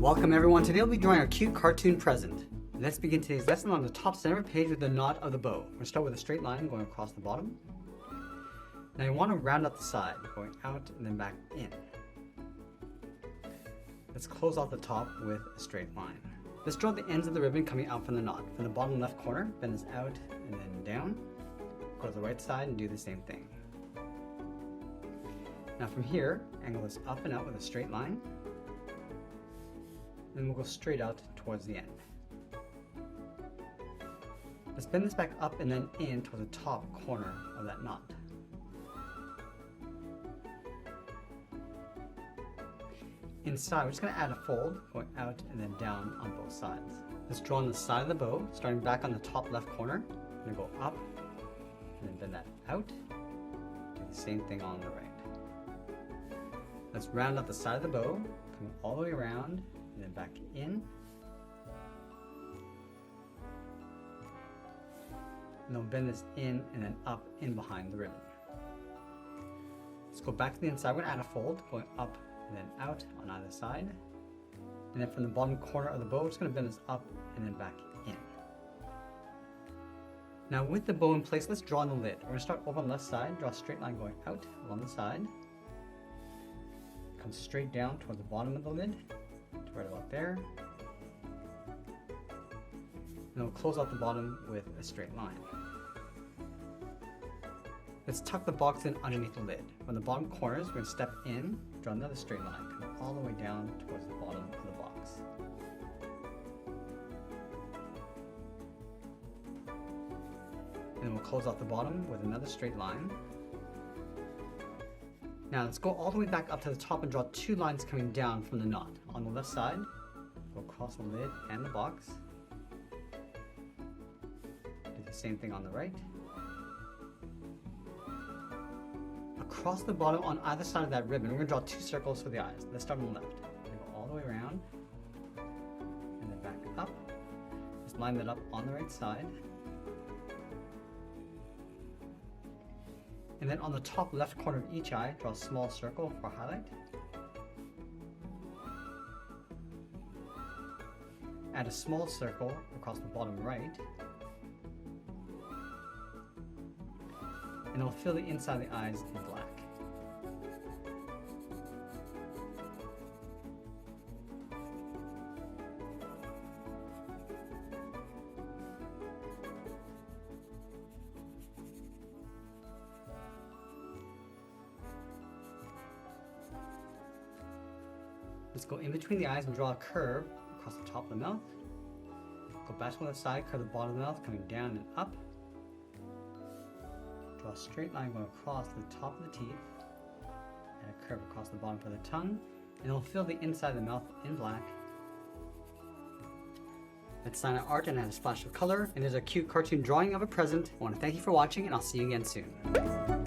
Welcome everyone, today we'll be drawing our cute cartoon present. Let's begin today's lesson on the top center page with the knot of the bow. We're going to start with a straight line going across the bottom. Now you want to round up the side, going out and then back in. Let's close off the top with a straight line. Let's draw the ends of the ribbon coming out from the knot. From the bottom left corner, bend this out and then down. Go to the right side and do the same thing. Now from here, angle this up and out with a straight line. Then we'll go straight out towards the end. Let's bend this back up and then in towards the top corner of that knot. Inside, we're just going to add a fold going out and then down on both sides. Let's draw on the side of the bow, starting back on the top left corner. We're going to go up and then bend that out. Do the same thing on the right. Let's round out the side of the bow, coming all the way around and then back in. And then we'll bend this in and then up in behind the ribbon. Let's go back to the inside. We're going to add a fold going up and then out on either side. And then from the bottom corner of the bow, we're just going to bend this up and then back in. Now with the bow in place, let's draw on the lid. We're going to start over on the left side, draw a straight line going out along the side. Come straight down toward the bottom of the lid, to right about there. And we'll close out the bottom with a straight line. Let's tuck the box in underneath the lid. From the bottom corners, we're going to step in, draw another straight line, come all the way down towards the bottom of the box. And then we'll close out the bottom with another straight line. Now let's go all the way back up to the top and draw two lines coming down from the knot. On the left side, go across the lid and the box. Do the same thing on the right. Across the bottom on either side of that ribbon, we're going to draw two circles for the eyes. Let's start on the left. We're going to go all the way around and then back up. Just line that up on the right side. And then on the top left corner of each eye, draw a small circle for highlight. Add a small circle across the bottom right. And it'll fill the inside of the eyes in black. Let's go in between the eyes and draw a curve across the top of the mouth. Go back to the left side, curve the bottom of the mouth, coming down and up. Draw a straight line going across the top of the teeth. And a curve across the bottom for the tongue. And it'll fill the inside of the mouth in black. Let's sign our art and add a splash of color. And there's a cute cartoon drawing of a present. I want to thank you for watching, and I'll see you again soon.